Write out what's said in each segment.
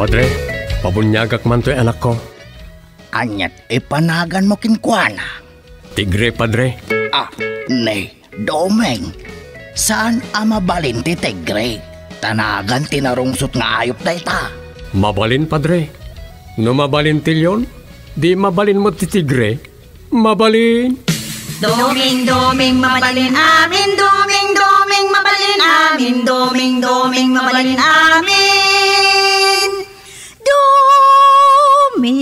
Padre, pabunyagak man to'y anak ko. Anyat ipanagan mo kinkwana. Tigre, Padre. Nay, Domeng. Saan mabalin ti Tigre? Tanagan tinarungsot nga ayop da ita. Mabalin, Padre. No mabalin tilyon, di mabalin mo ti Tigre. Mabalin. Doming, doming, mabalin amin. Doming, doming, mabalin amin. Doming, doming, mabalin amin. Doming,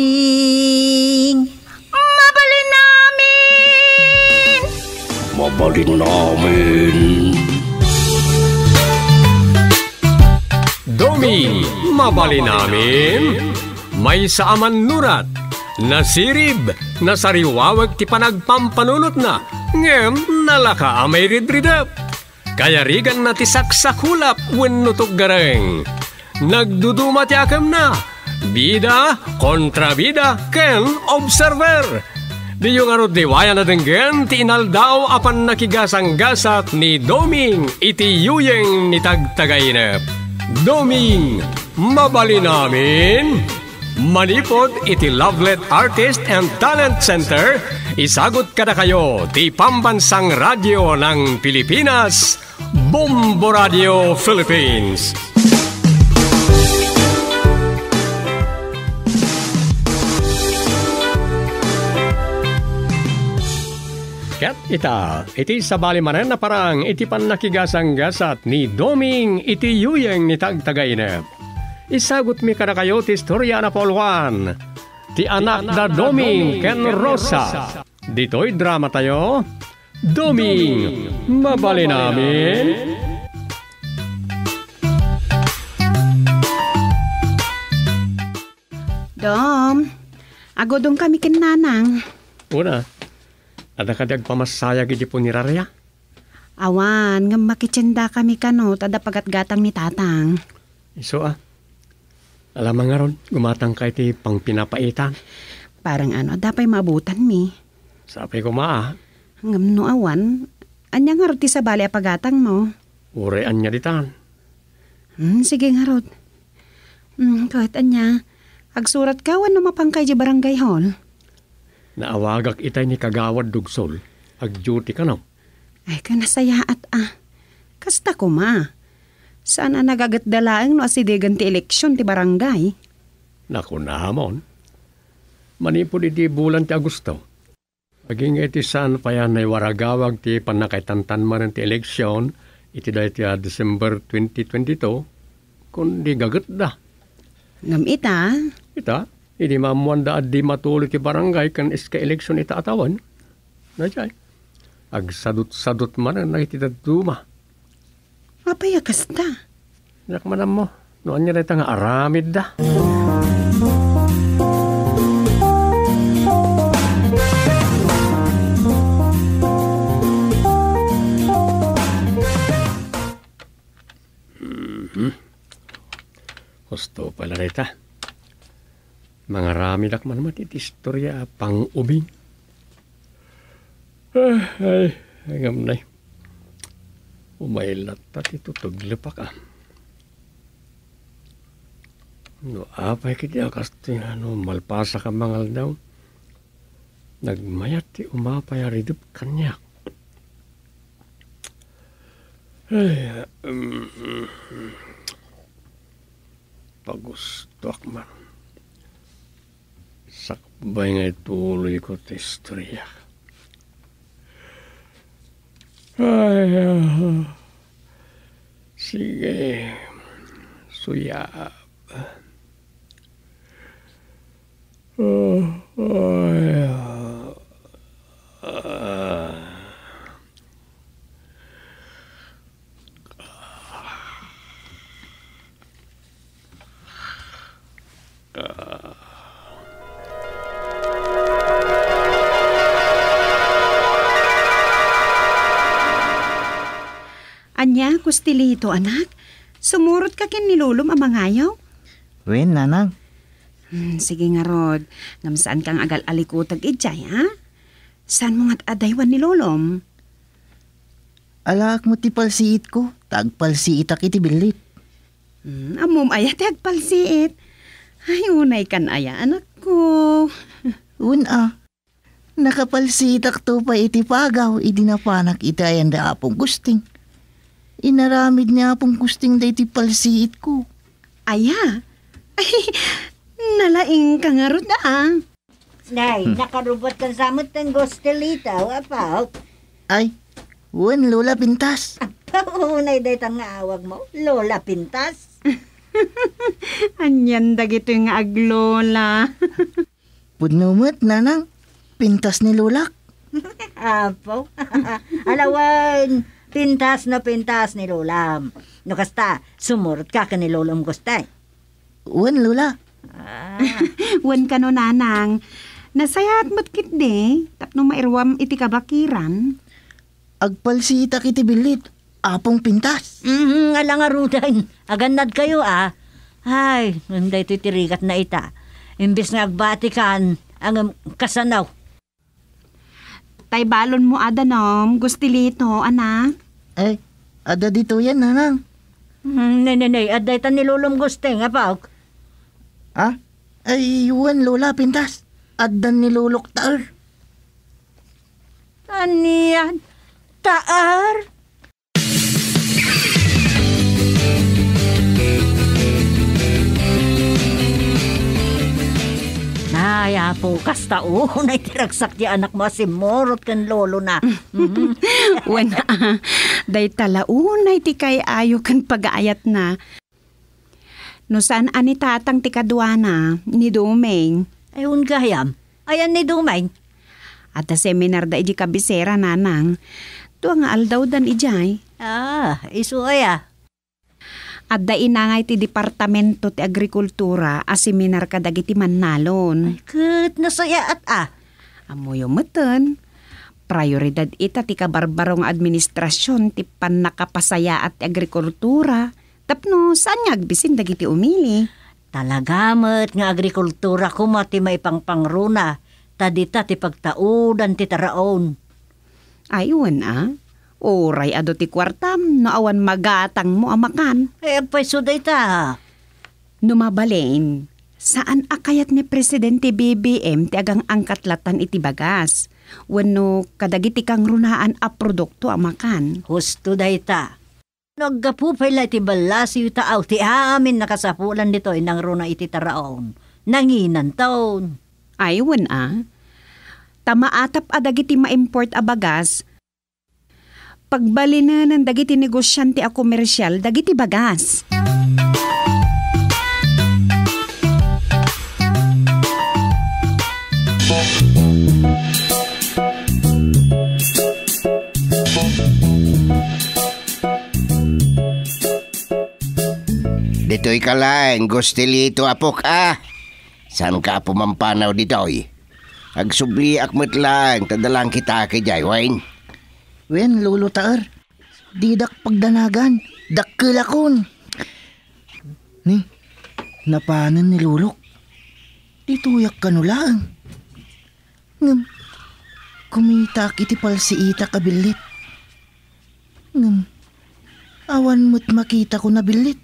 mabalin namin. Mabalin namin. Doming, mabalin namin. May saaman nurat. Nasirib, nasariwawag ti panagpampanunot na. Ngem, nalaka amay ridridap. Kaya rigan na ti saksakulap wenno gareng. Nagduduma ti akam na. Bida, kontrabida, ken observer. Di yung arot diwaya na denggen ti inaldaw apan nakigasang-gasat ni Doming iti yuyeng ni tagtagainep. Doming, mabali namin. Manipod iti Lovelet Artist and Talent Center, isagot kada kayo ti Pambansang Radyo ng Pilipinas, Bombo Radio Philippines. Kat iti sabali manen na parang iti pan nakigasang-gasat ni Doming iti yuyeng ni tagtagainep. Isagot mi kada kayo ti istorya na Paul 1, ti anak da Doming ken Rosa. Dito'y drama tayo. Doming, mabali namin. Dom, agodong kami ken nanang. Una, ada kadag pamasayag iti po ni Rarya? Awan, nga makitsenda kami kanot, ada pagatgatang ni tatang. Iso alam nga ron, gumatang ka iti pang pinapaitan. Parang dapay maabutan mi. Sabi ko Hanggang no awan, anya nga rod ti sabali apagatang mo. Urean niya ditan. Sige nga rod. Kahit anya, agsurat ka no mapangkay di barangay hall. Naawagak itay ni Kagawad Dugsol. Ag-duty ka no? Ay kanasaya at kasta ko Saan nagagatdalaang no asidegan ti eleksyon ti barangay? Naku na hamon. Manipod iti bulan ti Agosto. Paging iti saan pa yan ay waragawag ti panakaitantan man ti eleksyon iti dahi ti December 2022 kundi gagat da. Ngam ita? Ita? Hindi mamuan da at di matuloy ti barangay kan iska eleksyon ita atawan. Najay. Agsadot-sadot man ang nakitidaduma. Mapaya kasta. Nakmanan mo. Noon niya rin nga aramid da. Gusto pala rita. Mga ramid akman iti istorya pang ubing. Ay, hangam na Umaylat pati tutuglepak No, apay kiti akasti malpasa ka mangal daw. Nagmayat ti umapay aridup kanyak. Ay, pagusto akman. Sakbay nga ituloy ko ti istorya. Ay, sige, suyab. Anya, kustilito anak. Sumurot ka kin nilulom amangayaw? Wen, nanang. Sige nga rod. Ngam saan kang agal alikutag ijay, ha? Saan mo nga't adaywan ni lolom? Alak mo ti palsiit ko. Tagpalsiit ak iti bilit. Amom ayat agpalsiit. Ay, unay kan aya, anak ko. Una, nakapalsitak to pa iti pagaw, idinapanak iti ayan da apong gusting. Inaramid niya apong gusting da iti palsiit ko. Aya, ay, nalaing ka nga ron Nay, nakarubot kan samot ng gostelita, apaw. Ay, Lola Pintas. Unay day tang awag mo, Lola Pintas. Anyan dagito yung aglola. Pudnumot, nanang, pintas ni Lulak. Apaw. Alawan, pintas ni Lolam. No kasta, sumurot ka ni Lolam gustay. Lola. Wan ka no, nanang. Nasayat mo't kit de, tapno mairwam iti kabakiran. Agpalsitak iti bilit, apong pintas. Alang arudan, agandad kayo Ay, hindi ito tirikat na ita. Imbis nga agbatikan, ang kasanaw. Tay balon mo adanom, gustilito, ana. Ay, ada dito yan, nanang. Nay, aday ta nilulong gusteng, apaw. Ay, Lola Pintas. Adan ni Lulok taar. Aniyan, taar? Naya po, kasta unay tiragsak di anak mo si Morot kan lolo na. Wana, day talaunay ti kay ayo kan pag-aayat na. No saan ani tatang ti kadwana ni Dumeng. Ayun gayam, ayan ni Dumeng. At ta seminar da iji kabisera nanang. Tuwa nga aldaw dan ijay. Isu aya. At da inangay ti Departamento ti Agrikultura a seminar kadagiti Mannalon. Kat nasaya at Amoyo meten. Prioridad ita ti kabarbarong administrasyon ti pannakapasaya at agrikultura. Tapno saan nga agbisin dagiti umili? Talagamat nga agrikultura ko mati may pangpangruna. Tadita ti pagtaudan ti taraon. Ayun Oray ado ti kwartam no awan magatang mo amakan. Agpaiso da ita. Numabalain, saan akayat ni Presidente BBM ti agang angkatlatan iti bagas? Wano kadagiti kang runaan a produkto amakan. Husto da ita. Nagapupay la iti balas yu taaw ti amin nakasapulan dito inang runa iti taraon. Nanginan taon. Aywan Tamaatap a dagiti ma-import a bagas. Pagbalina ng dagiti negosyante a komersyal dagiti bagas. Dito'y kalain, gustilito apok Saan ka pumampanaw dito'y? Agsubli akmet lang, tadalang kita kay Jaywain. Lolo taar. Didak pagdanagan. Dakkelakon. Ni, napanan ni Lulok. Dituyak ka lang. Ngam, kumita kiti palsiita kabilit. Ngam, awan mo't makita ko na bilit.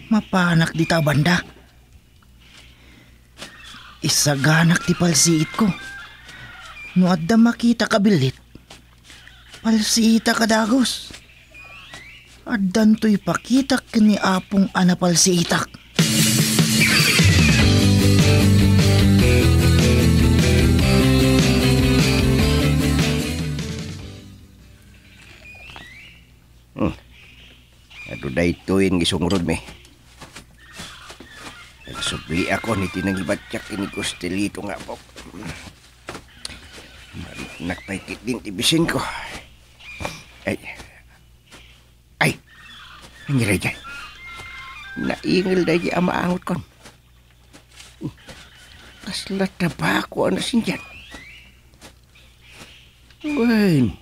Mapanak di ta banda. Isaganak ti palsiit ko. No adda makita kabilit. Palsiita kadagos. Addan to'y pakitak ni apong anapalsiitak. Ado da ito yung gisungrod me. Nagsubli ako ni tinangibatyak ini gustilito nga po. Nakpaikit din tibisin ko. Ay, nangiray dyan. Naingal da dyan maangot kon. Kasla tabako ano sinjan. Wen,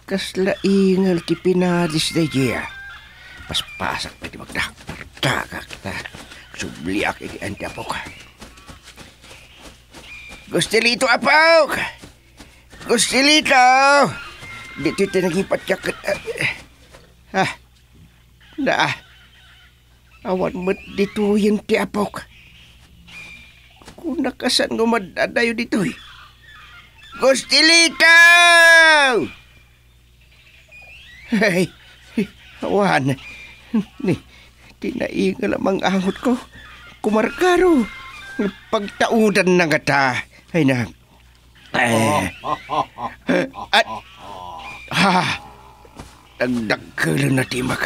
kasla ingal ti pinadis da dyan. Paspasak pa di magdakak kita. Subliak ini andi apok. Gustilito apok! Gustilito! Dito ito naging patyak. Awan mo't dito yung ti Apok. Kung nakasan nga madadayo dito eh. Gustilito! Hey, awan. Tinaingal ang angot ko. Kumarkaro. Pagtaudan na nga ta. Ay na. Nagdagkalan na timag.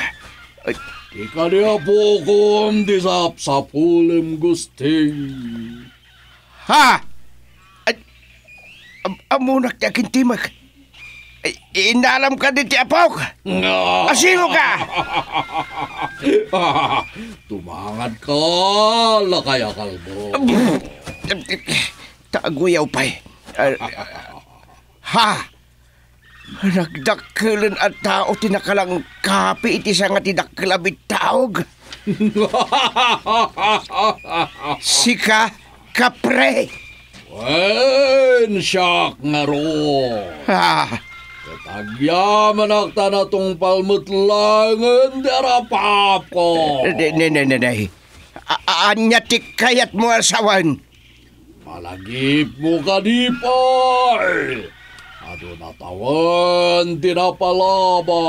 Di ka niya po kung disap sa pulim gusting. Ha! Amunak niya kintimag. Inalam ka din ti Apok. Asino ka? Tumangad ka, lakaya kalbo. Taguyaw pa'y. Ha! Nagdakkelan at tao tinakalang kapi iti sa nga tidakkelabit taog. Sika kapre. Wen, siyak nga ro. Ha! Katagyaman akta na tong palmutlangan derapap ko. Anya tikayat mo asawan. Malagip mo ka di pa'y. Ado natawan tinapalaba.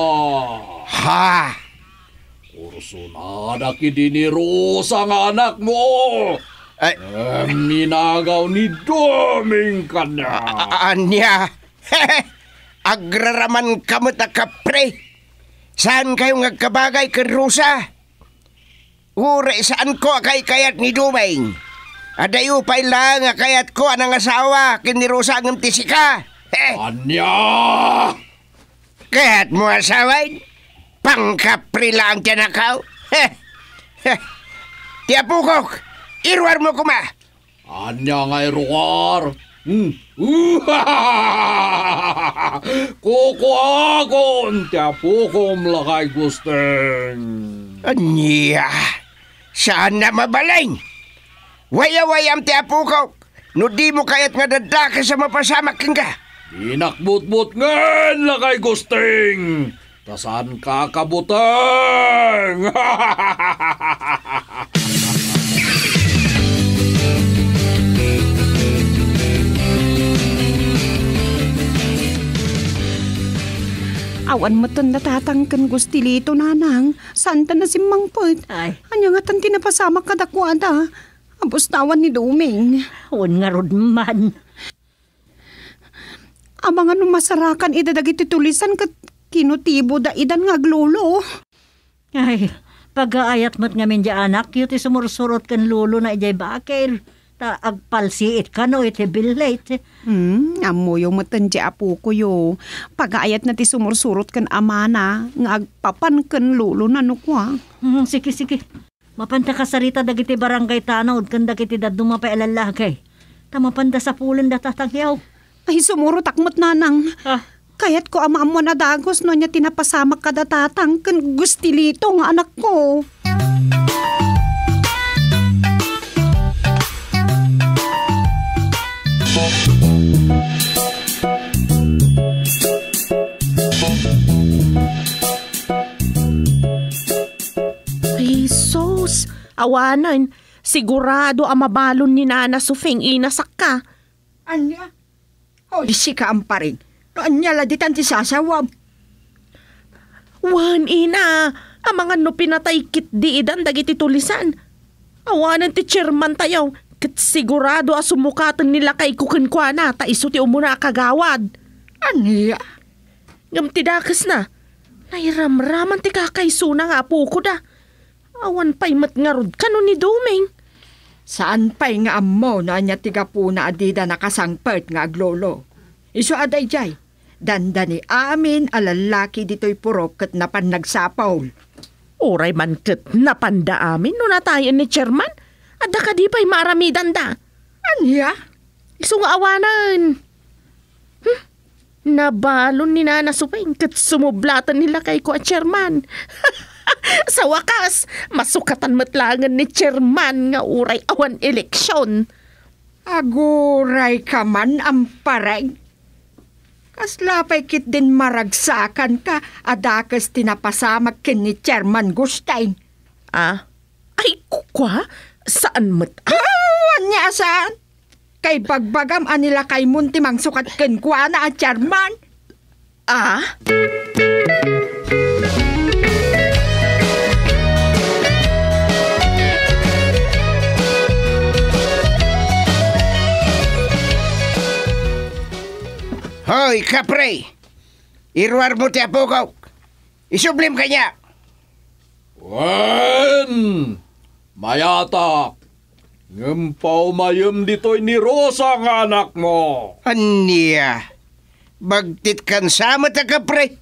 Ha! Kurso na nakidiniro sa nga anak mo. Minagaw ni Doming ka na. Anya? Agraraman kamot na kapre. Saan kayo ngagkabagay kay Rosa? Ure saan ko kay kayat ni Doming? Adayo pa'y lang kayat ko anang asawa kin ni Rosa ang tisika. Anya! Kaya't mo asawain? Pangkapri lang tinakaw? Tiapukok, irwar mo kuma. Anya nga iruar? Kuko akon, tiapukom lakay gusteng. Anya, saan na mabaling? Waya-wayam tiapukok, no di mo kayat nga dadaka sa mapasamak ka. Dinakbut-but ngan lakay gusteng. Tasan ka kabuteng? Awan mo ton natatangkan Gustilito, nanang. Santa na si Mangpot. Ay. Anya nga tan tinapasamak kadakwada. Abos tawan ni Doming. Huwag nga rod man. Amang ano masarakan idadagiti tulisan kat kinutibo da idan nga glolo. Ay, pag-aayat mo't ngamin di anak, yun ti sumursurot kan lolo na ijay bakil. Ta agpalsiit ka no, iti bilate. Amo yung matan di apo ko yo. Pag-aayat na ti sumursurot kan amana, nga agpapan kan lolo na nukwa. Sige. Mapanta ka sarita dagiti barangay tanawd kan dagiti daduma pa ilalagay. Tamapanda sa pulan da tatagyaw. Ay, sumuro takmot nanang. Kaya't ko ama mo na dagos no niya tinapasamak kada tatang kan Gustilito nga anak ko. Jesus, awanan. Sigurado ang mabalon ni Nana Sufing inasak ka. Anya? Hoy, si kaamparing. No, anya la ditan ti sasawab. Wan ina, ang mga no pinatay kit di idan dagiti tulisan. Awanan ti chairman tayaw, kat sigurado a sumukatan nila kay kukankwana, ta iso ti umuna kagawad. Anya? Ngam ti dakas na, nairamraman ti kakaysuna nga apo ko da. Awan pa'y matngarod ka no ni Doming. Saan pa'y nga ammo na anya tiga po na adida nakasangpert nga aglolo. Iso aday jay, dandani amin alalaki dito'y purok kat napan nagsapaw. Oray man kat napanda amin no natayan ni chairman. Adda ka di pa'y maramidan da. Anya? Iso nga awanan. Nabalon ni Nana Suping kat sumublatan nila kay ko at chairman. Sa wakas, masukatan matlangan ni chairman nga uray awan eleksyon. Aguray ka man amparay. Kaslapay kit din maragsakan ka adakas tinapasamak kin ni Chairman Gustain. Ah, Kwa? Saan mat? Anya saan? Kay bagbagam anila kay munti mang sukat kenkwa na at Chairman. Ah? Hoy, kapre! Iruar mo ti apo ko. Isublim ka niya. Wen! Mayata! Ngampaw mayem dito'y ni Rosa nga anak mo. Aniya, bagtit kan sama ta kapre.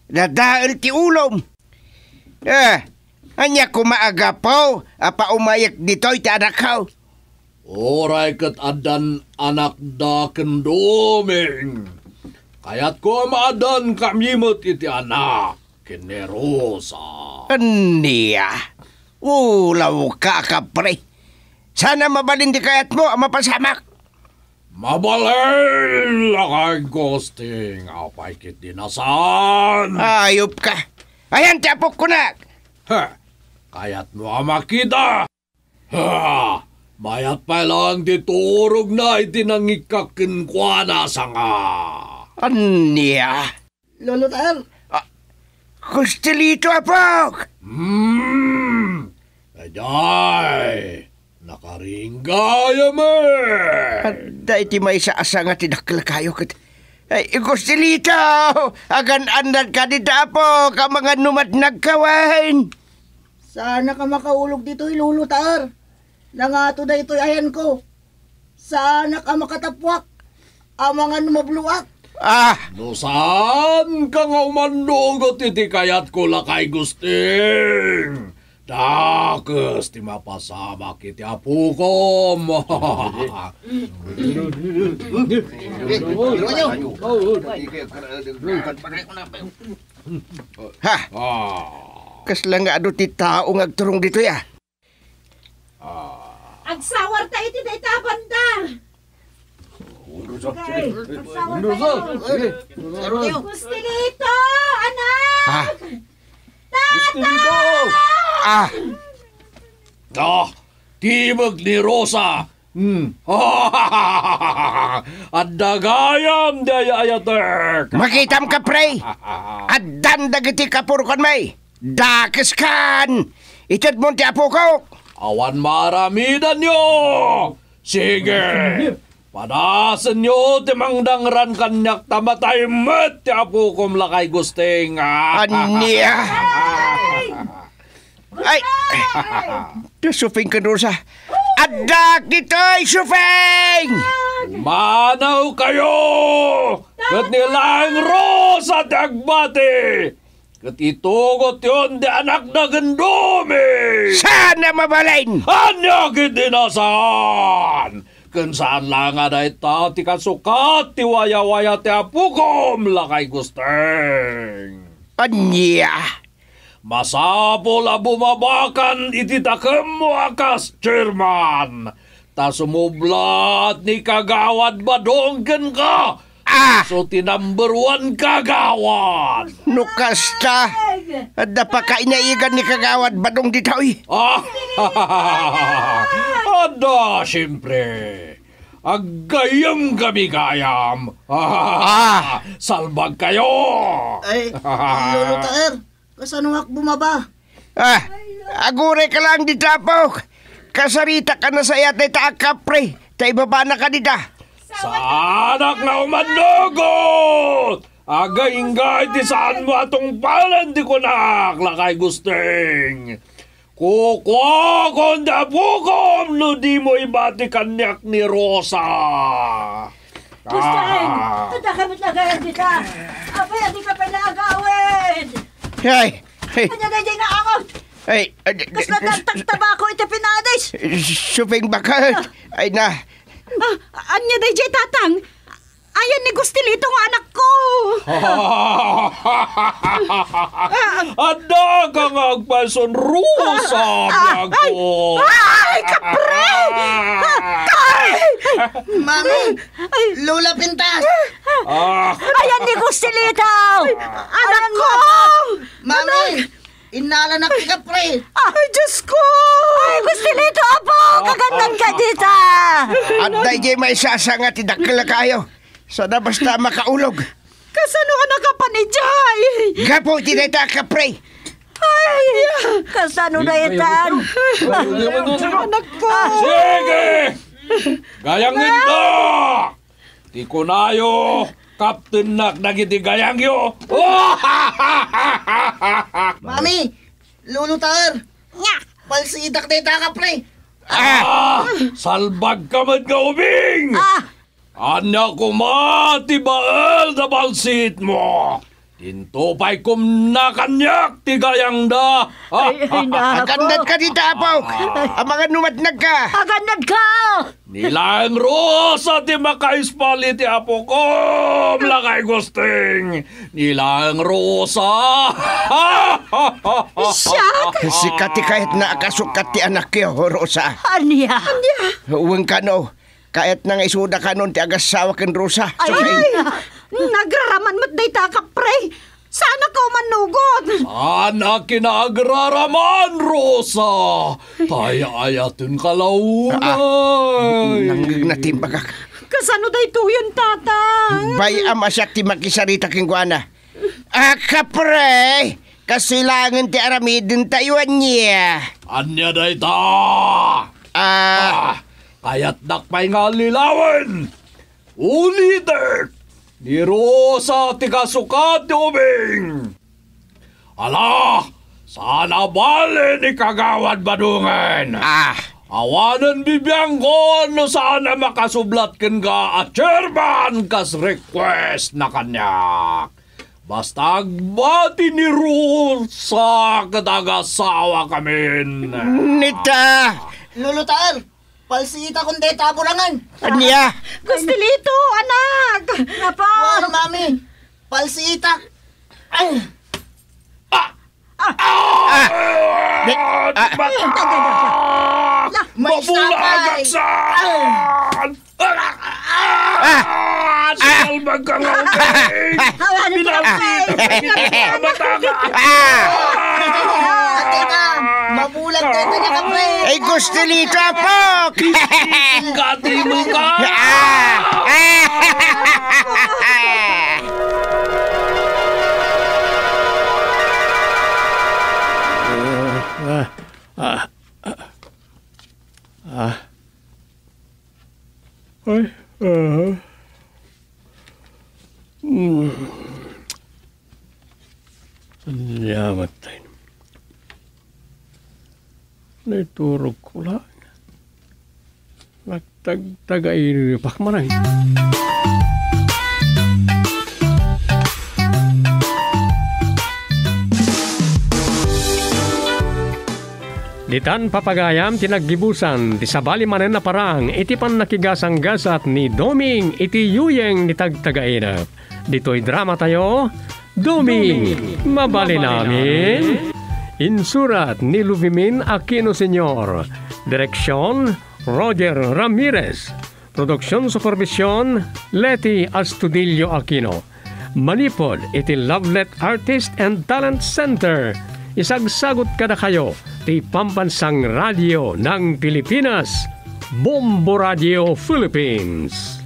Nadaal ti ulom. Anya kumaagapaw, apa umayak dito'y ti anak ko. Oray kat adan anak da kendoming. Kayat ko maadan kami mo't iti anak kini Rosa. Aniya, ulaw ka kapre. Sana mabalin di kayat mo ang mapasamak. Mabalay lakay ghosting. Apay kit dinasan. Ayop ka. Ayan, tapok ko na. Ha, kayat mo ang makita. Ha, mayat pa lang diturog na itinangikakin kwa na sanga. Aniya. Lolo Tar, Kustilito apok. Aday, nakaringgaya mo. Da iti may sa asa nga tinakla kayo kat. Ay, Kustilito, agan andan ka di dapo ka mga numat nagkawain. sana ka makaulog dito, Lolo Tar. Nangato da ito'y ayan ko. Sana ka makatapwak. Ang mga numabluak. No saan ka nga umandugot iti kayat ko lakay gusting? Dakes ti mapasama kiti apukom. Ha, kasla nga ado ti tao nga agturong dito ya. Agsawar ta iti day tabanda. Gusti dito, anak! Tibag ni Rosa. At dagayam dayayatek. Makitam ka, pre. At dandagiti kapurkon may. Dakes kan. Itad mo ti apo ko. Awan maramidan nyo. Sige. Padasan nyo timangdangran kanyak tamatay met ti apo kum lakay gusting. Aniya. Ay. Sufing ka Rosa. Adak dito'y sufing. Manaw kayo. Kat nilang Rosa ti agbati. Kat itugot yun di anak na gandumi. Sana mabalin. Anya gidinasan. Kung saan lang nga dahi ta, ti kasukat, ti waya-waya, ti apukom, lakay gusteng. Anya. Masapol a bumabakan, iti takem mo akas, Chairman. Ta sumublat ni kagawad badongken ka. So ti number 1 kagawad. Nukasta. Ada pa ka inaigan ni kagawad badong ditoy. Ada, siyempre. Agayam kami gayam. Salbag kayo. Ay, Lolo Tar, kasanungak bumaba. Agure ka lang di tapok. Kasarita ka na sa yatay taakap, pre. Ta ibaba na ka dita. Sa anak na umandugot! Agay-ingay ti saan mo atong palan di ko naklakay gusteng. Kukwa konda pukom no di mo ibati kanyak ni Rosa. Gusteng, tada kamit lagayan kita. Apay, hindi ka pa naagawin. Ay. Anya na nga angot. Ay. Kas natagtag tabako iti pinadis. Suping bakal. Ay na. Anya day jay tatang. Ayan ni Gustilito nga anak ko. Ada ka nga agpason Rosa, biyago. Ay, kapre! Mami, Lola Pintas. Ayan ni Gustilito. Anak ko! Mami, Inala na kita, pre. Ay, Diyos ko! Ay, Gustilito, apo! Kagandan ka dita! At dahil may sasanga tidakil na kayo. Sana basta makaulog. Kasano ka nakapanijay? Gapo, tinita ka, pre. Ay, kasano na itan? Anak ko! Sige! Gayangin na! Di ko nayo, Captain Nak nagiti gayangyo. Mami, lulutar. Palsitak dita ka, pre. Salbag ka man ka ubing! Anya ko matibaal na balsit mo. Tinto pa'y kumnakanyak ti gayang da. Agandad ka dito, Apo. Ang mga numatnag ka. Agandad ka! Nilang rosa ti makaispali ti apo ko. Mlakay gusting. Nilang rosa. Sikat ti kahit na akasukat ti anak yo, Rosa. Anya? Huwag ka no. Kahit na nga isuda ka nun ti agasawa ken Rosa. Ay, Nagraraman mo't dayta ka, pre. Sana ka manugod. Sana kinagraraman, Rosa. Taya-ayatin ka launay. Nanggag na timbagak. Kasano dayto yun, tatang? Bay amasyak ti makisarita king guana. Kapre! Kasilangan ti aramidin tayuan niya. Anya day ta. Kaya't nakpay nga lilawan. Ulitin. Ni Rosa ti kasukat ti ubing. Ala, sana bali ni kagawad badungan. Awanan bibiyang ko no sana makasublat ken ga at chairman kas request na kanyak. Basta agbati ni Rosa kadagasawa kamin. Nita! Lulutar. Palsita kung dita bulangan. Anya? Gustilito, anak! Wala, mami. Palsita. Mabulagak saan! Salbag ka nga ubing! Teka, mabulag dito niya ka, pre. Ay, Gustilito, Apo! Gati mo ka! Salamat tayo. Naiturog ko lang. Nagtagtagay pakmanay. Ditan papagayam tinaggibusan ti sabali manen na parang iti pan nakigasang-gasat ni Doming iti yuyeng ni tagtagainap. Dito'y drama tayo, Doming, mabali namin. Insurat ni Luvimin Aquino Sr. Direksyon, Roger Ramirez. Produksyon Supervision, Leti Astudillo Aquino. Manipod iti Lovelet Artist and Talent Center. Isagsagot kada kayo ti Pambansang Radio ng Pilipinas, Bombo Radio Philippines.